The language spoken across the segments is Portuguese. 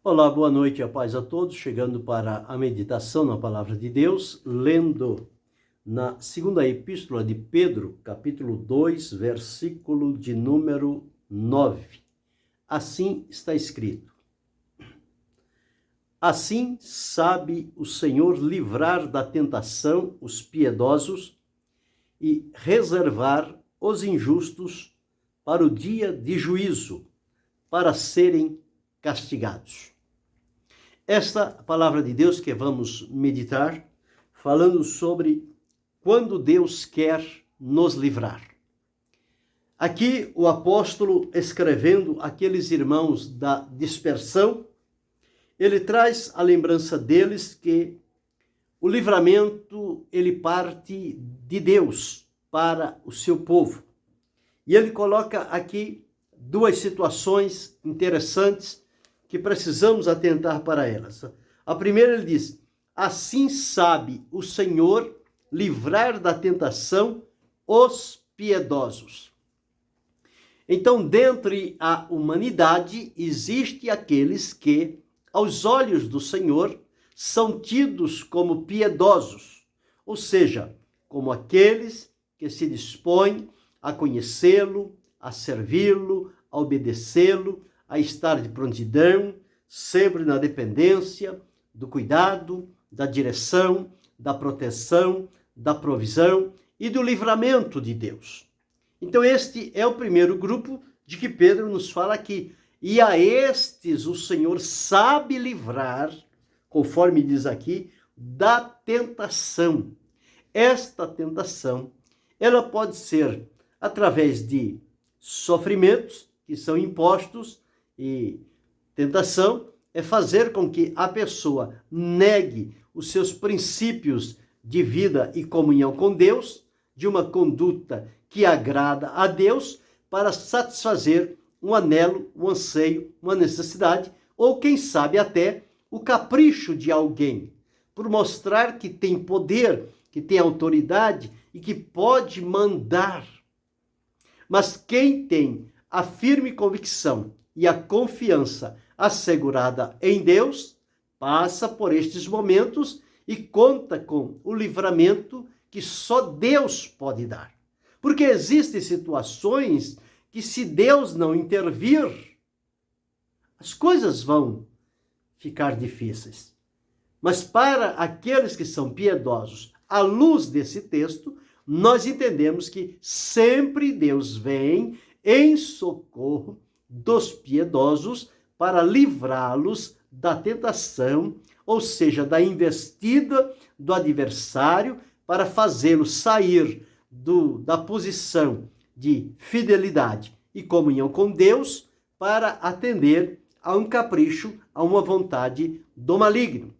Olá, boa noite, a paz a todos. Chegando para a meditação na Palavra de Deus, lendo na segunda epístola de Pedro, capítulo 2, versículo de número 9. Assim está escrito: Assim sabe o Senhor livrar da tentação os piedosos e reservar os injustos para o dia de juízo, para serem castigados. Esta palavra de Deus que vamos meditar, falando sobre quando Deus quer nos livrar. Aqui o apóstolo, escrevendo aqueles irmãos da dispersão, ele traz a lembrança deles que o livramento, ele parte de Deus para o seu povo. E ele coloca aqui duas situações interessantes que precisamos atentar para elas. A primeira, ele diz: assim sabe o Senhor livrar da tentação os piedosos. Então, dentre a humanidade, existe aqueles que, aos olhos do Senhor, são tidos como piedosos, ou seja, como aqueles que se dispõem a conhecê-lo, a servi-lo, a obedecê-lo, a estar de prontidão, sempre na dependência do cuidado, da direção, da proteção, da provisão e do livramento de Deus. Então este é o primeiro grupo de que Pedro nos fala aqui. E a estes o Senhor sabe livrar, conforme diz aqui, da tentação. Esta tentação, ela pode ser através de sofrimentos que são impostos, e tentação é fazer com que a pessoa negue os seus princípios de vida e comunhão com Deus, de uma conduta que agrada a Deus, para satisfazer um anelo, um anseio, uma necessidade, ou quem sabe até o capricho de alguém, por mostrar que tem poder, que tem autoridade e que pode mandar. Mas quem tem a firme convicção e a confiança assegurada em Deus, passa por estes momentos e conta com o livramento que só Deus pode dar. Porque existem situações que, se Deus não intervir, as coisas vão ficar difíceis. Mas para aqueles que são piedosos, à luz desse texto, nós entendemos que sempre Deus vem em socorro dos piedosos para livrá-los da tentação, ou seja, da investida do adversário, para fazê-los sair da posição de fidelidade e comunhão com Deus, para atender a um capricho, a uma vontade do maligno.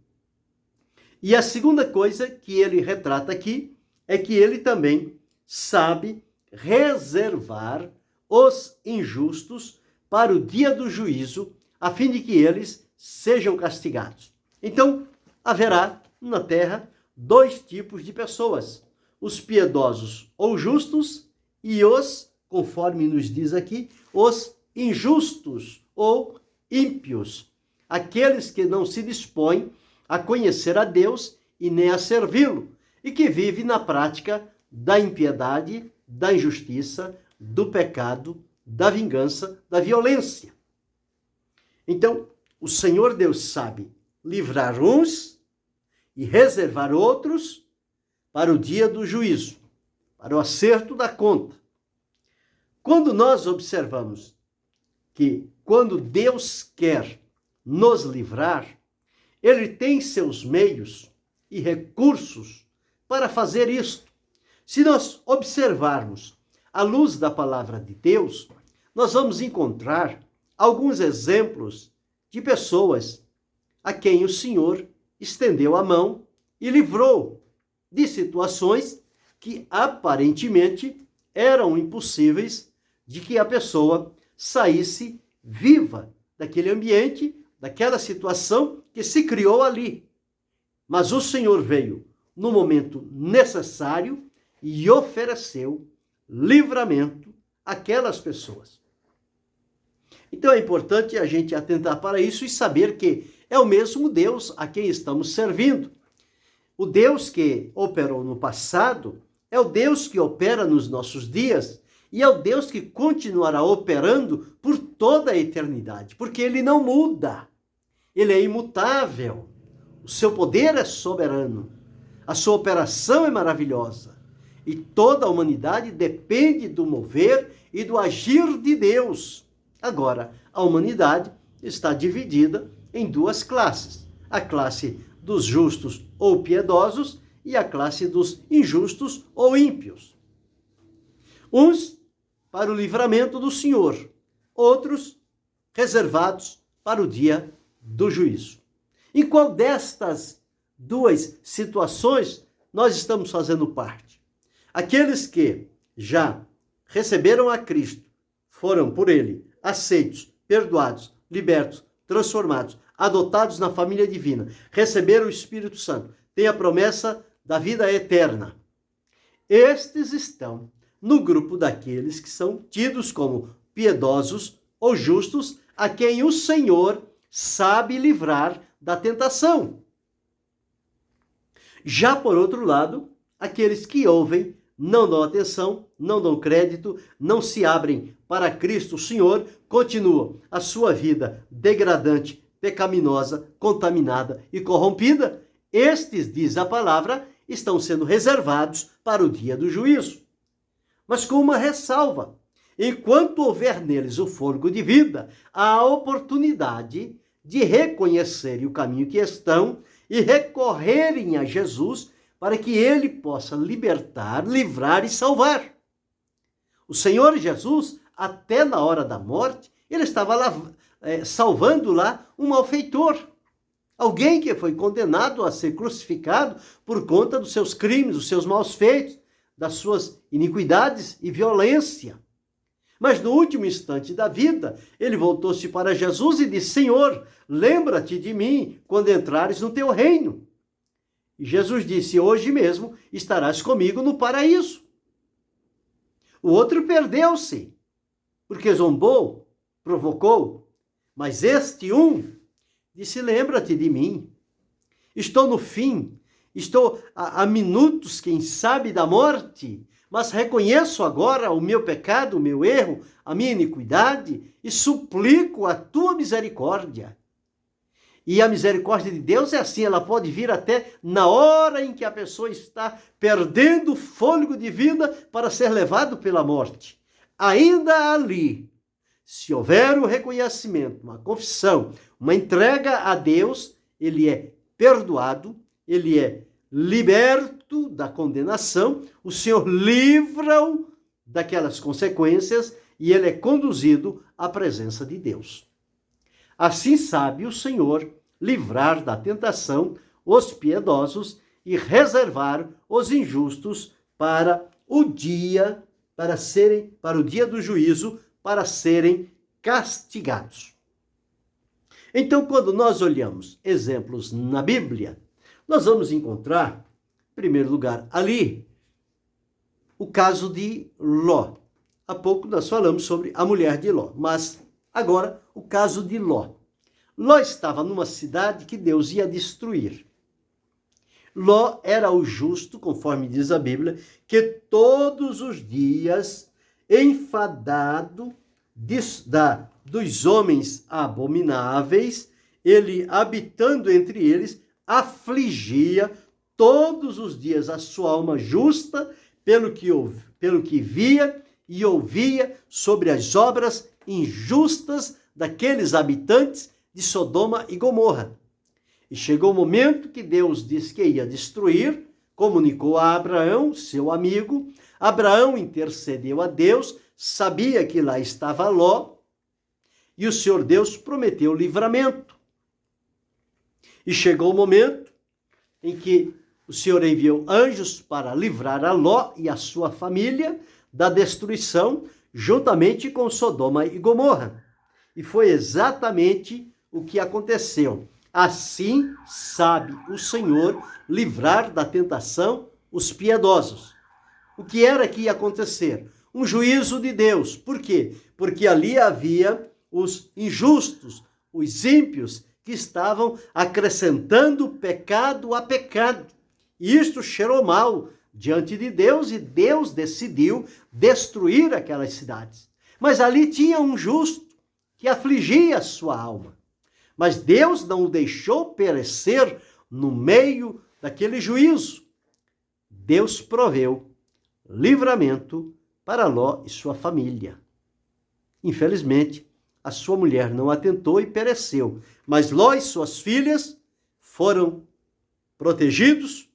E a segunda coisa que ele retrata aqui é que ele também sabe reservar os injustos para o dia do juízo, a fim de que eles sejam castigados. Então, haverá na terra dois tipos de pessoas: os piedosos ou justos e os, conforme nos diz aqui, os injustos ou ímpios, aqueles que não se dispõem a conhecer a Deus e nem a servi-lo, e que vivem na prática da impiedade, da injustiça, do pecado, da vingança, da violência. Então, o Senhor Deus sabe livrar uns e reservar outros para o dia do juízo, para o acerto da conta. Quando nós observamos que, quando Deus quer nos livrar, Ele tem seus meios e recursos para fazer isto. Se nós observarmos à luz da palavra de Deus, nós vamos encontrar alguns exemplos de pessoas a quem o Senhor estendeu a mão e livrou de situações que aparentemente eram impossíveis de que a pessoa saísse viva daquele ambiente, daquela situação que se criou ali. Mas o Senhor veio no momento necessário e ofereceu livramento àquelas pessoas. Então é importante a gente atentar para isso e saber que é o mesmo Deus a quem estamos servindo. O Deus que operou no passado é o Deus que opera nos nossos dias e é o Deus que continuará operando por toda a eternidade, porque ele não muda, ele é imutável, o seu poder é soberano, a sua operação é maravilhosa e toda a humanidade depende do mover e do agir de Deus. Agora, a humanidade está dividida em duas classes, a classe dos justos ou piedosos e a classe dos injustos ou ímpios. Uns para o livramento do Senhor, outros reservados para o dia do juízo. Em qual destas duas situações nós estamos fazendo parte? Aqueles que já receberam a Cristo, foram por ele aceitos, perdoados, libertos, transformados, adotados na família divina, receberam o Espírito Santo, têm a promessa da vida eterna. Estes estão no grupo daqueles que são tidos como piedosos ou justos, a quem o Senhor sabe livrar da tentação. Já por outro lado, aqueles que ouvem, não dão atenção, não dão crédito, não se abrem para Cristo, o Senhor, continuam a sua vida degradante, pecaminosa, contaminada e corrompida. Estes, diz a palavra, estão sendo reservados para o dia do juízo. Mas com uma ressalva: enquanto houver neles o fôlego de vida, há a oportunidade de reconhecerem o caminho que estão e recorrerem a Jesus para que ele possa libertar, livrar e salvar. O Senhor Jesus, até na hora da morte, ele estava lá, salvando lá um malfeitor. Alguém que foi condenado a ser crucificado por conta dos seus crimes, dos seus maus feitos, das suas iniquidades e violência. Mas no último instante da vida, ele voltou-se para Jesus e disse: Senhor, lembra-te de mim quando entrares no teu reino. E Jesus disse: hoje mesmo estarás comigo no paraíso. O outro perdeu-se, porque zombou, provocou. Mas este disse: lembra-te de mim. Estou no fim, estou a minutos, quem sabe, da morte, mas reconheço agora o meu pecado, o meu erro, a minha iniquidade e suplico a tua misericórdia. E a misericórdia de Deus é assim, ela pode vir até na hora em que a pessoa está perdendo o fôlego de vida para ser levado pela morte. Ainda ali, se houver um reconhecimento, uma confissão, uma entrega a Deus, ele é perdoado, ele é liberto da condenação, o Senhor livra-o daquelas consequências e ele é conduzido à presença de Deus. Assim sabe o Senhor livrar da tentação os piedosos e reservar os injustos para o dia, para o dia do juízo, para serem castigados. Então, quando nós olhamos exemplos na Bíblia, nós vamos encontrar, em primeiro lugar, ali, o caso de Ló. Há pouco nós falamos sobre a mulher de Ló, mas agora o caso de Ló. Ló estava numa cidade que Deus ia destruir. Ló era o justo, conforme diz a Bíblia, que todos os dias, enfadado dos homens abomináveis, ele, habitando entre eles, afligia todos os dias a sua alma justa pelo que via e ouvia sobre as obras injustas daqueles habitantes de Sodoma e Gomorra. E chegou o momento que Deus disse que ia destruir, comunicou a Abraão, seu amigo. Abraão intercedeu a Deus, sabia que lá estava Ló, e o Senhor Deus prometeu livramento. E chegou o momento em que o Senhor enviou anjos para livrar a Ló e a sua família da destruição, juntamente com Sodoma e Gomorra. E foi exatamente o que aconteceu. Assim sabe o Senhor livrar da tentação os piedosos. O que era que ia acontecer? Um juízo de Deus. Por quê? Porque ali havia os injustos, os ímpios, que estavam acrescentando pecado a pecado. E isto cheirou mal diante de Deus, e Deus decidiu destruir aquelas cidades. Mas ali tinha um justo que afligia a sua alma. Mas Deus não o deixou perecer no meio daquele juízo. Deus proveu livramento para Ló e sua família. Infelizmente, a sua mulher não atentou e pereceu, mas Ló e suas filhas foram protegidos,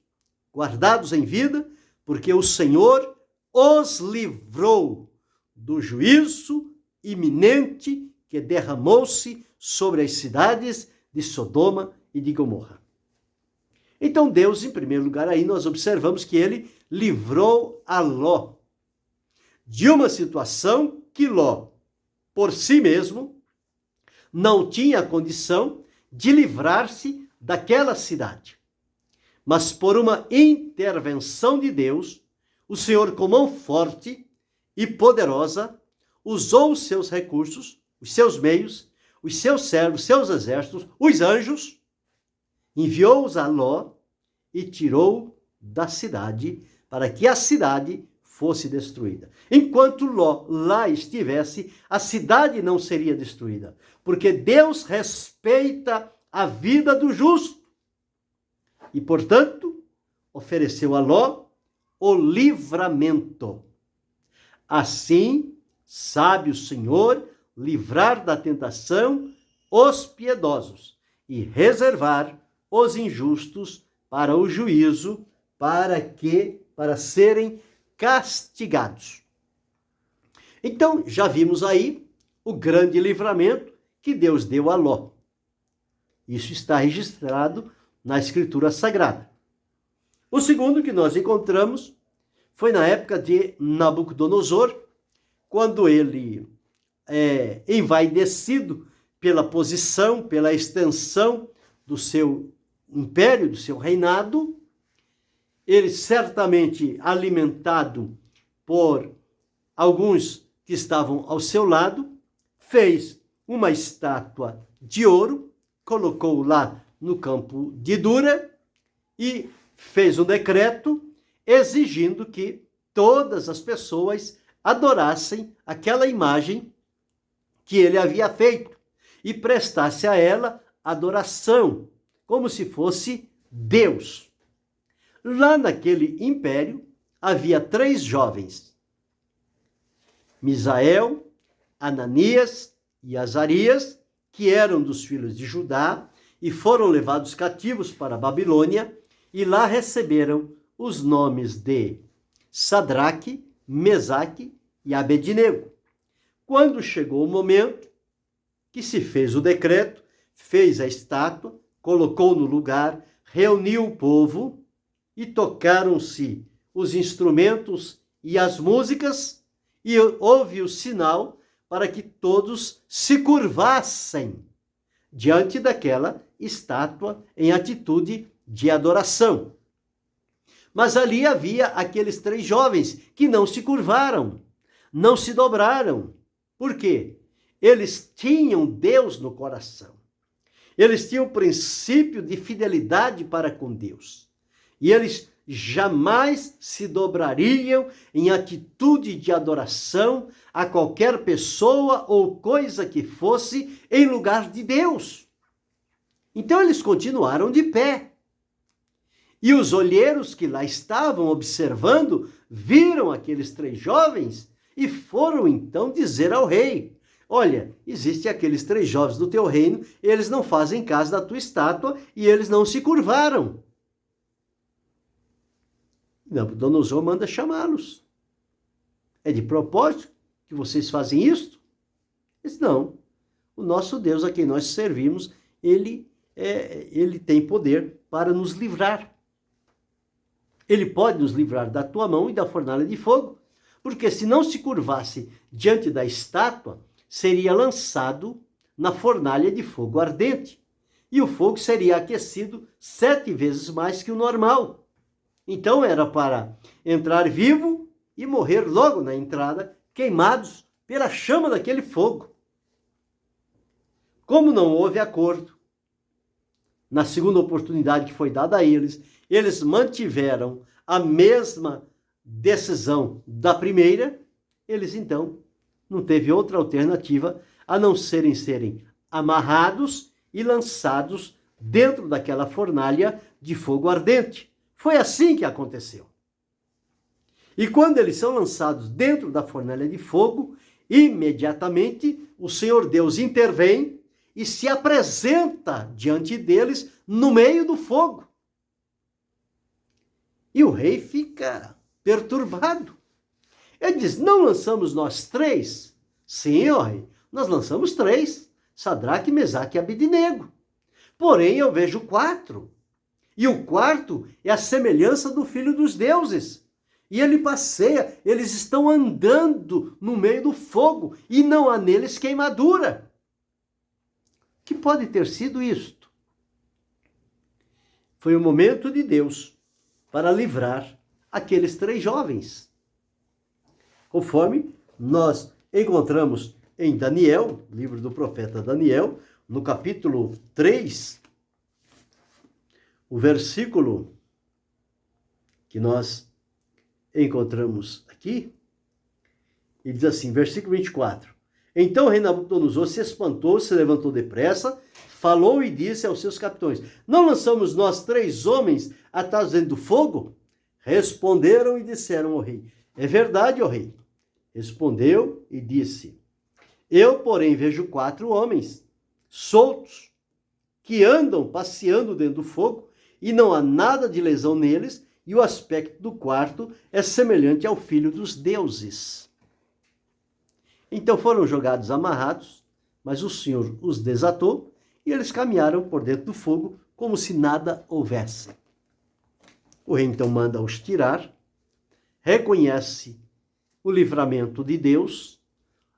guardados em vida, porque o Senhor os livrou do juízo iminente que derramou-se sobre as cidades de Sodoma e de Gomorra. Então Deus, em primeiro lugar, aí nós observamos que ele livrou a Ló de uma situação que Ló, por si mesmo, não tinha condição de livrar-se daquela cidade. Mas por uma intervenção de Deus, o Senhor, com mão forte e poderosa, usou os seus recursos, os seus meios, os seus servos, seus exércitos, os anjos, enviou-os a Ló e tirou da cidade para que a cidade fosse destruída. Enquanto Ló lá estivesse, a cidade não seria destruída, porque Deus respeita a vida do justo. E, portanto, ofereceu a Ló o livramento. Assim, sabe o Senhor livrar da tentação os piedosos e reservar os injustos para o juízo, para serem castigados. Então, já vimos aí o grande livramento que Deus deu a Ló. Isso está registrado na Escritura Sagrada. O segundo que nós encontramos foi na época de Nabucodonosor, quando ele envaidecido pela posição, pela extensão do seu império, do seu reinado, ele certamente alimentado por alguns que estavam ao seu lado, fez uma estátua de ouro, colocou lá no campo de Dura e fez um decreto exigindo que todas as pessoas adorassem aquela imagem que ele havia feito e prestasse a ela adoração, como se fosse Deus. Lá naquele império havia 3 jovens, Misael, Ananias e Azarias, que eram dos filhos de Judá e foram levados cativos para a Babilônia, e lá receberam os nomes de Sadraque, Mesaque e Abednego. Quando chegou o momento que se fez o decreto, fez a estátua, colocou no lugar, reuniu o povo e tocaram-se os instrumentos e as músicas, e houve o sinal para que todos se curvassem diante daquela estátua em atitude de adoração. Mas ali havia aqueles 3 jovens que não se curvaram, não se dobraram. Por quê? Eles tinham Deus no coração. Eles tinham o princípio de fidelidade para com Deus. E eles jamais se dobrariam em atitude de adoração a qualquer pessoa ou coisa que fosse em lugar de Deus. Então eles continuaram de pé. E os olheiros que lá estavam observando viram aqueles 3 jovens e foram então dizer ao rei: olha, existem aqueles 3 jovens do teu reino, eles não fazem caso da tua estátua e eles não se curvaram. Nabucodonosor manda chamá-los. É de propósito que vocês fazem isto? Eles não. O nosso Deus a quem nós servimos, ele tem poder para nos livrar. Ele pode nos livrar da tua mão e da fornalha de fogo, porque se não se curvasse diante da estátua, seria lançado na fornalha de fogo ardente, e o fogo seria aquecido 7 vezes mais que o normal. Então era para entrar vivo e morrer logo na entrada, queimados pela chama daquele fogo. Como não houve acordo, na segunda oportunidade que foi dada a eles, eles mantiveram a mesma decisão da primeira, eles então não teve outra alternativa a não serem amarrados e lançados dentro daquela fornalha de fogo ardente. Foi assim que aconteceu. E quando eles são lançados dentro da fornalha de fogo, imediatamente o Senhor Deus intervém e se apresenta diante deles no meio do fogo. E o rei fica perturbado. Ele diz: não lançamos nós 3? Sim, ó rei, nós lançamos 3, Sadraque, Mesaque e Abednego. Porém, eu vejo 4. E o quarto é a semelhança do Filho dos Deuses. E ele passeia, eles estão andando no meio do fogo e não há neles queimadura. Que pode ter sido isto? Foi o momento de Deus para livrar aqueles 3 jovens. Conforme nós encontramos em Daniel, livro do profeta Daniel, no capítulo 3, o versículo que nós encontramos aqui, ele diz assim, versículo 24: Então o rei Nabucodonosor se espantou, se levantou depressa, falou e disse aos seus capitães: não lançamos nós 3 homens atados dentro do fogo? Responderam e disseram ao rei: é verdade, ó rei. Respondeu e disse: eu, porém, vejo 4 homens soltos que andam passeando dentro do fogo e não há nada de lesão neles, e o aspecto do quarto é semelhante ao Filho dos Deuses. Então foram jogados amarrados, mas o Senhor os desatou e eles caminharam por dentro do fogo como se nada houvesse. O rei então manda-os tirar, reconhece o livramento de Deus,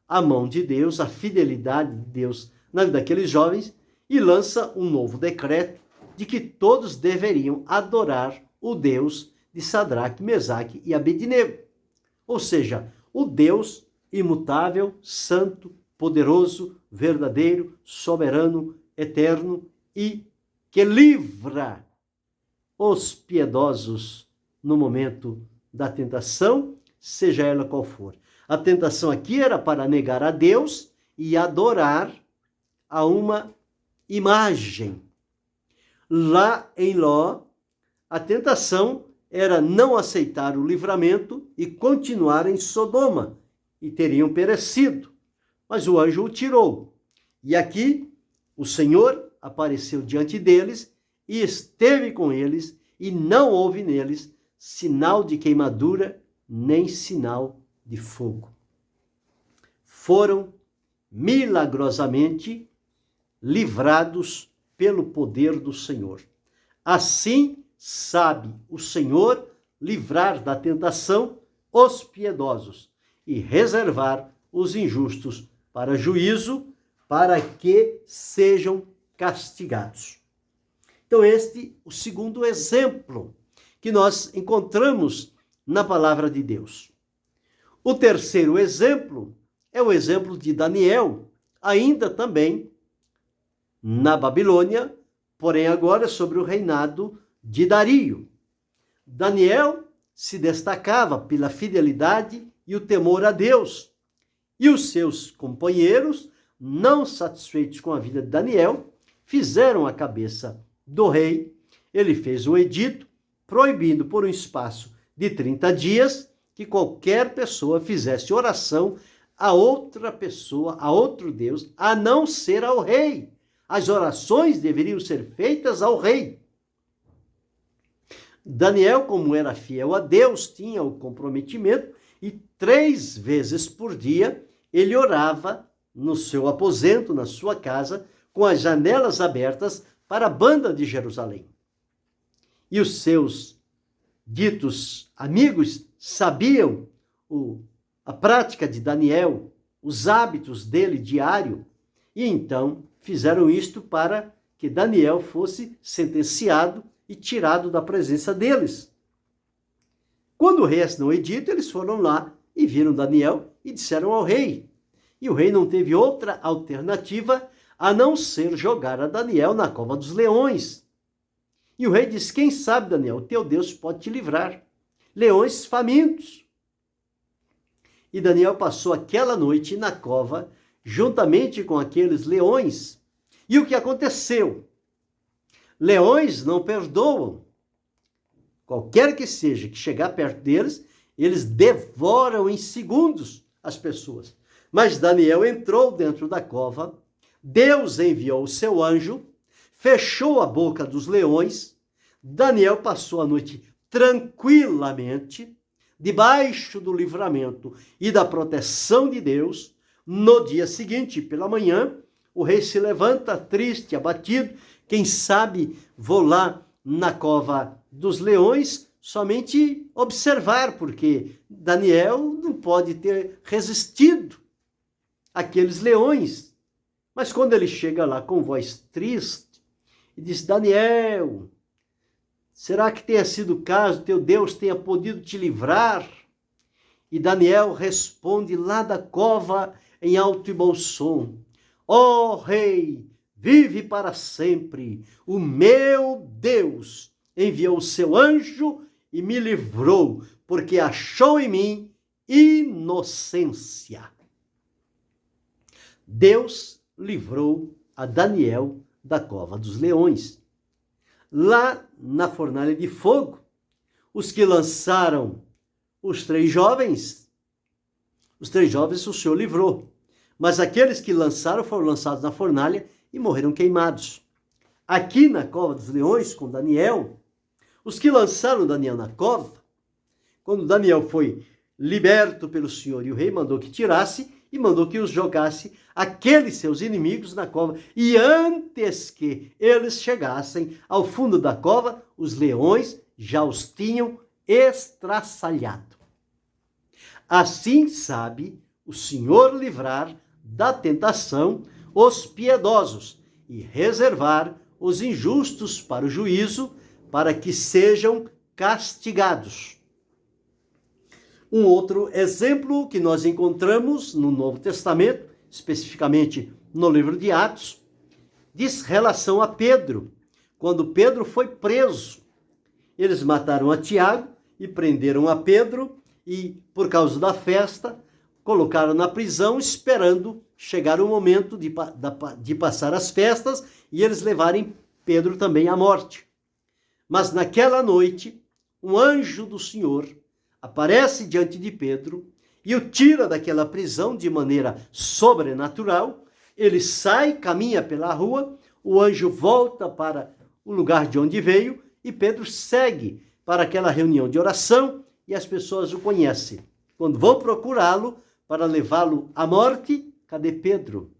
a mão de Deus, a fidelidade de Deus na vida daqueles jovens e lança um novo decreto de que todos deveriam adorar o Deus de Sadraque, Mesaque e Abednego. Ou seja, o Deus imutável, santo, poderoso, verdadeiro, soberano, eterno e que livra os piedosos no momento da tentação, seja ela qual for. A tentação aqui era para negar a Deus e adorar a uma imagem. Lá em Ló, a tentação era não aceitar o livramento e continuar em Sodoma, e teriam perecido. Mas o anjo o tirou. E aqui o Senhor apareceu diante deles e esteve com eles, e não houve neles sinal de queimadura, nem sinal de fogo. Foram milagrosamente livrados pelo poder do Senhor. Assim sabe o Senhor livrar da tentação os piedosos e reservar os injustos para juízo, para que sejam castigados. Então este é o segundo exemplo que nós encontramos na palavra de Deus. O terceiro exemplo é o exemplo de Daniel, ainda também na Babilônia, porém agora sobre o reinado de Dario. Daniel se destacava pela fidelidade e o temor a Deus. E os seus companheiros, não satisfeitos com a vida de Daniel, fizeram a cabeça do rei. Ele fez um edito proibindo por um espaço de 30 dias que qualquer pessoa fizesse oração a outra pessoa, a outro Deus, a não ser ao rei. As orações deveriam ser feitas ao rei. Daniel, como era fiel a Deus, tinha o comprometimento e 3 vezes por dia ele orava no seu aposento, na sua casa, com as janelas abertas para a banda de Jerusalém. E os seus ditos amigos sabiam a prática de Daniel, os hábitos dele diário, e então fizeram isto para que Daniel fosse sentenciado e tirado da presença deles. Quando o rei assinou o edito, eles foram lá e viram Daniel e disseram ao rei. E o rei não teve outra alternativa a não ser jogar a Daniel na cova dos leões. E o rei disse: quem sabe, Daniel, teu Deus pode te livrar. Leões famintos. E Daniel passou aquela noite na cova, juntamente com aqueles leões. E o que aconteceu? Leões não perdoam. Qualquer que seja que chegar perto deles, eles devoram em segundos as pessoas. Mas Daniel entrou dentro da cova, Deus enviou o seu anjo, fechou a boca dos leões, Daniel passou a noite tranquilamente, debaixo do livramento e da proteção de Deus. No dia seguinte, pela manhã, o rei se levanta triste, abatido. Quem sabe vou lá na cova dos leões somente observar, porque Daniel não pode ter resistido àqueles leões. Mas quando ele chega lá com voz triste e diz: Daniel, será que tenha sido o caso, teu Deus tenha podido te livrar? E Daniel responde lá da cova em alto e bom som: ó rei, vive para sempre, o meu Deus enviou o seu anjo e me livrou, porque achou em mim inocência. Deus livrou a Daniel da cova dos leões. Lá na fornalha de fogo, os que lançaram os três jovens o Senhor livrou. Mas aqueles que lançaram foram lançados na fornalha e morreram queimados. Aqui na cova dos leões, com Daniel, os que lançaram Daniel na cova, quando Daniel foi liberto pelo Senhor e o rei mandou que tirasse e mandou que os jogasse aqueles seus inimigos na cova. E antes que eles chegassem ao fundo da cova, os leões já os tinham estraçalhado. Assim sabe o Senhor livrar da tentação os piedosos e reservar os injustos para o juízo, para que sejam castigados. Um outro exemplo que nós encontramos no Novo Testamento, especificamente no livro de Atos, diz relação a Pedro. Quando Pedro foi preso, eles mataram a Tiago e prenderam a Pedro e, por causa da festa, colocaram na prisão, esperando chegar o momento de passar as festas e eles levarem Pedro também à morte. Mas naquela noite, um anjo do Senhor aparece diante de Pedro e o tira daquela prisão de maneira sobrenatural. Ele sai, caminha pela rua, o anjo volta para o lugar de onde veio e Pedro segue para aquela reunião de oração e as pessoas o conhecem. Quando vão procurá-lo para levá-lo à morte, cadê Pedro?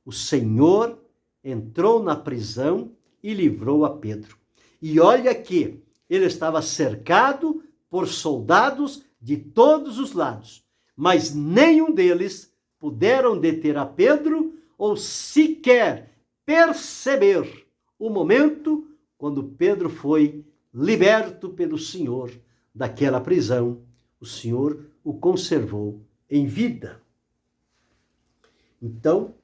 O Senhor entrou na prisão e livrou a Pedro. E olha que ele estava cercado por soldados de todos os lados, mas nenhum deles puderam deter a Pedro ou sequer perceber o momento quando Pedro foi liberto pelo Senhor daquela prisão. O Senhor o conservou em vida. Então,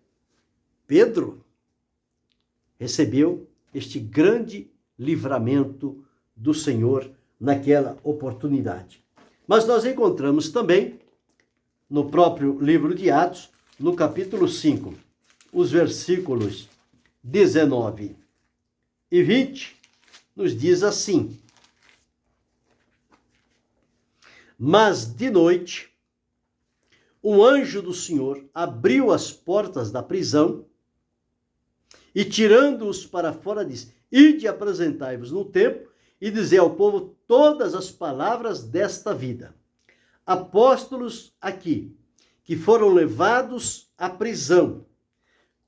Pedro recebeu este grande livramento do Senhor naquela oportunidade. Mas nós encontramos também, no próprio livro de Atos, no capítulo 5, os versículos 19 e 20, nos diz assim: mas de noite, um anjo do Senhor abriu as portas da prisão e, tirando-os para fora, disse: ide apresentai-vos no templo e dizei ao povo todas as palavras desta vida. Apóstolos aqui, que foram levados à prisão.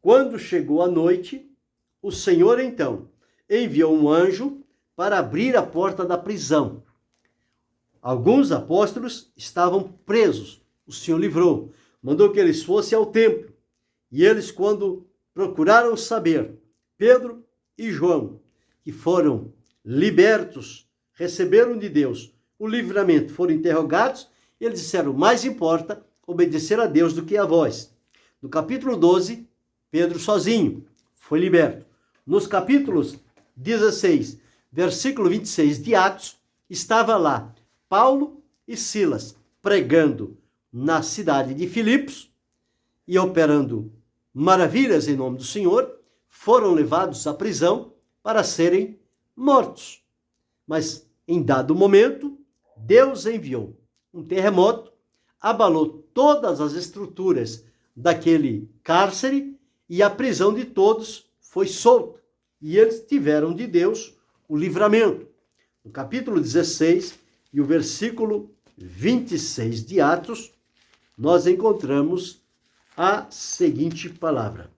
Quando chegou a noite, o Senhor então enviou um anjo para abrir a porta da prisão. Alguns apóstolos estavam presos, o Senhor livrou, mandou que eles fossem ao templo. E eles, quando procuraram saber, Pedro e João, que foram libertos, receberam de Deus o livramento, foram interrogados, e eles disseram: mais importa obedecer a Deus do que a vós. No capítulo 12, Pedro sozinho foi liberto. Nos capítulos 16, versículo 26 de Atos, estava lá Paulo e Silas pregando na cidade de Filipos e operando maravilhas em nome do Senhor, foram levados à prisão para serem mortos. Mas em dado momento, Deus enviou um terremoto, abalou todas as estruturas daquele cárcere e a prisão de todos foi solta. E eles tiveram de Deus o livramento. No capítulo 16 e o versículo 26 de Atos, nós encontramos a seguinte palavra.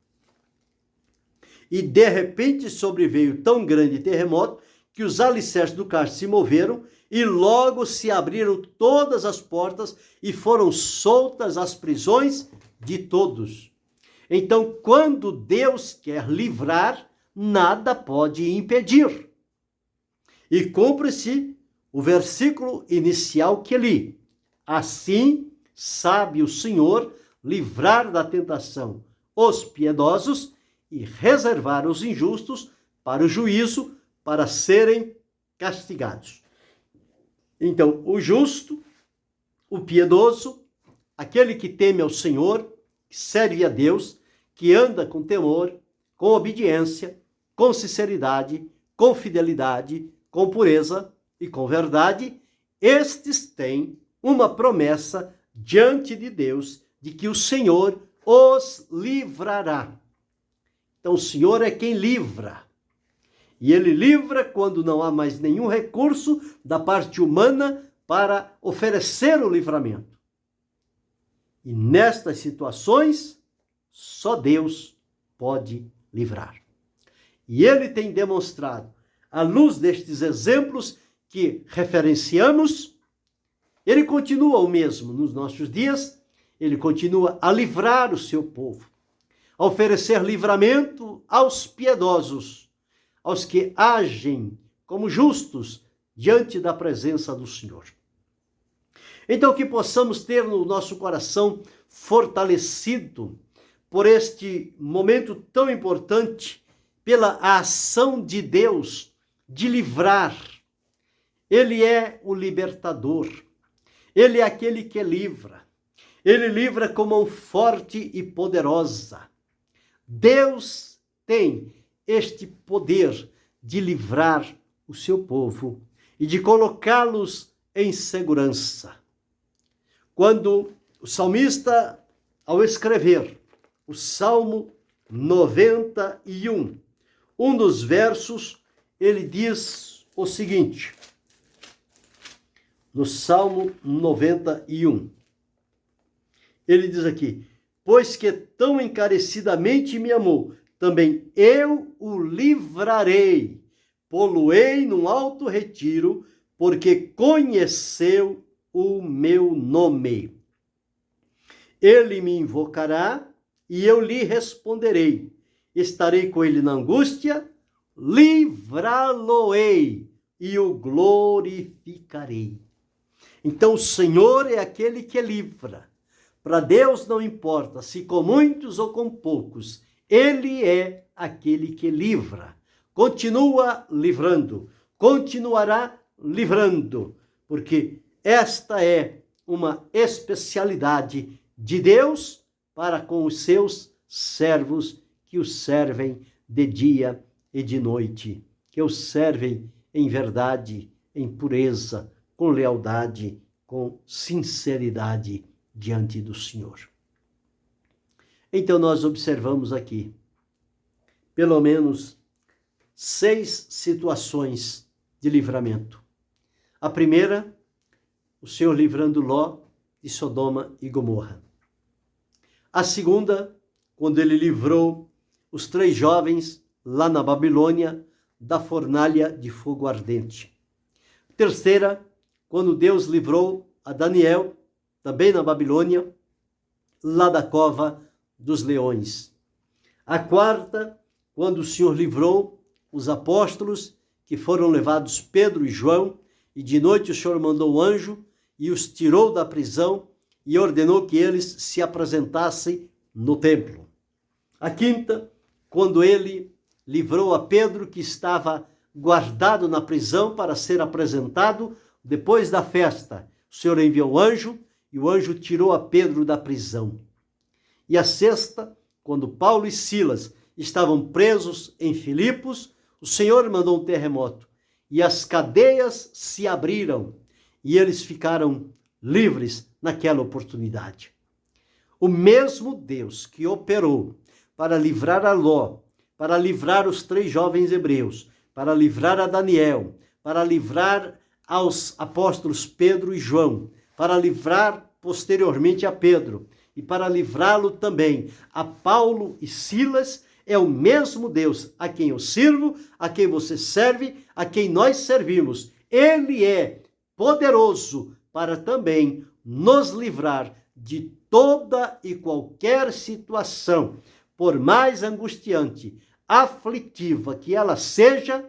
E de repente sobreveio tão grande terremoto que os alicerces do cárcere se moveram e logo se abriram todas as portas e foram soltas as prisões de todos. Então, quando Deus quer livrar, nada pode impedir. E cumpre-se o versículo inicial que li. Assim, sabe o Senhor livrar da tentação os piedosos e reservar os injustos para o juízo, para serem castigados. Então, o justo, o piedoso, aquele que teme ao Senhor, que serve a Deus, que anda com temor, com obediência, com sinceridade, com fidelidade, com pureza e com verdade, estes têm uma promessa diante de Deus de que o Senhor os livrará. Então, o Senhor é quem livra. E ele livra quando não há mais nenhum recurso da parte humana para oferecer o livramento. E nestas situações, só Deus pode livrar. E ele tem demonstrado, à luz destes exemplos que referenciamos, ele continua o mesmo nos nossos dias, ele continua a livrar o seu povo, a oferecer livramento aos piedosos, aos que agem como justos diante da presença do Senhor. Então, que possamos ter no nosso coração fortalecido por este momento tão importante, pela ação de Deus de livrar. Ele é o libertador. Ele é aquele que livra. Ele livra com mão forte e poderosa. Deus tem este poder de livrar o seu povo e de colocá-los em segurança. Quando o salmista, ao escrever o Salmo 91, um dos versos, ele diz o seguinte, no Salmo 91, ele diz aqui, pois que tão encarecidamente me amou, também eu o livrarei, pô-lo-ei num alto retiro, porque conheceu o meu nome. Ele me invocará e eu lhe responderei. Estarei com ele na angústia, livrá-lo-ei e o glorificarei. Então o Senhor é aquele que livra. Para Deus não importa se com muitos ou com poucos, Ele é aquele que livra. Continua livrando, continuará livrando, porque esta é uma especialidade de Deus para com os seus servos que o servem de dia e de noite, que o servem em verdade, em pureza, com lealdade, com sinceridade diante do Senhor. Então nós observamos aqui, pelo menos 6 situações de livramento. A primeira, o Senhor livrando Ló de Sodoma e Gomorra. A segunda, quando ele livrou os 3 jovens lá na Babilônia da fornalha de fogo ardente. Terceira, quando Deus livrou a Daniel, também na Babilônia, lá da cova dos leões. A quarta, quando o Senhor livrou os apóstolos que foram levados, Pedro e João, e de noite o Senhor mandou um anjo e os tirou da prisão e ordenou que eles se apresentassem no templo. A quinta, quando ele livrou a Pedro, que estava guardado na prisão para ser apresentado depois da festa. O Senhor enviou o anjo e o anjo tirou a Pedro da prisão. E a sexta, quando Paulo e Silas estavam presos em Filipos, o Senhor mandou um terremoto e as cadeias se abriram e eles ficaram livres naquela oportunidade. O mesmo Deus que operou para livrar a Ló, para livrar os 3 jovens hebreus, para livrar a Daniel, para livrar aos apóstolos Pedro e João, para livrar posteriormente a Pedro e para livrá-lo também a Paulo e Silas, é o mesmo Deus a quem eu sirvo, a quem você serve, a quem nós servimos. Ele é poderoso para também nos livrar de toda e qualquer situação, por mais angustiante, aflitiva que ela seja,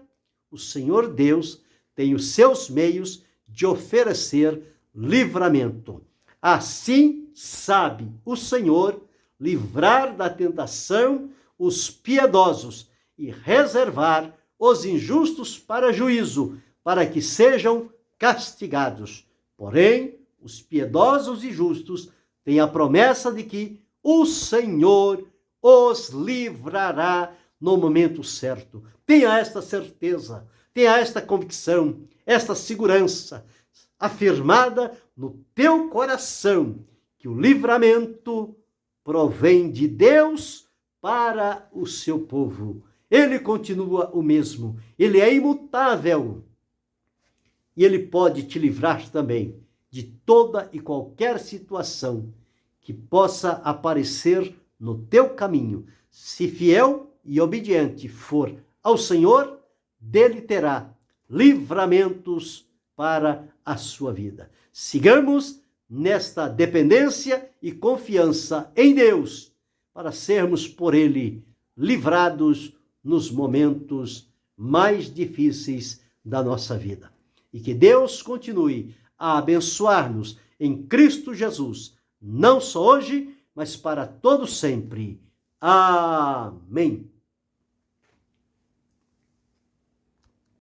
o Senhor Deus tem os seus meios de oferecer livramento. Assim sabe o Senhor livrar da tentação os piedosos e reservar os injustos para juízo, para que sejam castigados. Porém, os piedosos e justos têm a promessa de que o Senhor os livrará no momento certo. Tenha esta certeza, tenha esta convicção, esta segurança afirmada no teu coração, que o livramento provém de Deus para o seu povo. Ele continua o mesmo, ele é imutável e ele pode te livrar também de toda e qualquer situação que possa aparecer no teu caminho. Se fiel e obediente for ao Senhor, dele terá livramentos para a sua vida. Sigamos nesta dependência e confiança em Deus, para sermos por ele livrados nos momentos mais difíceis da nossa vida. E que Deus continue a abençoar-nos em Cristo Jesus, não só hoje, mas para todo sempre. Amém.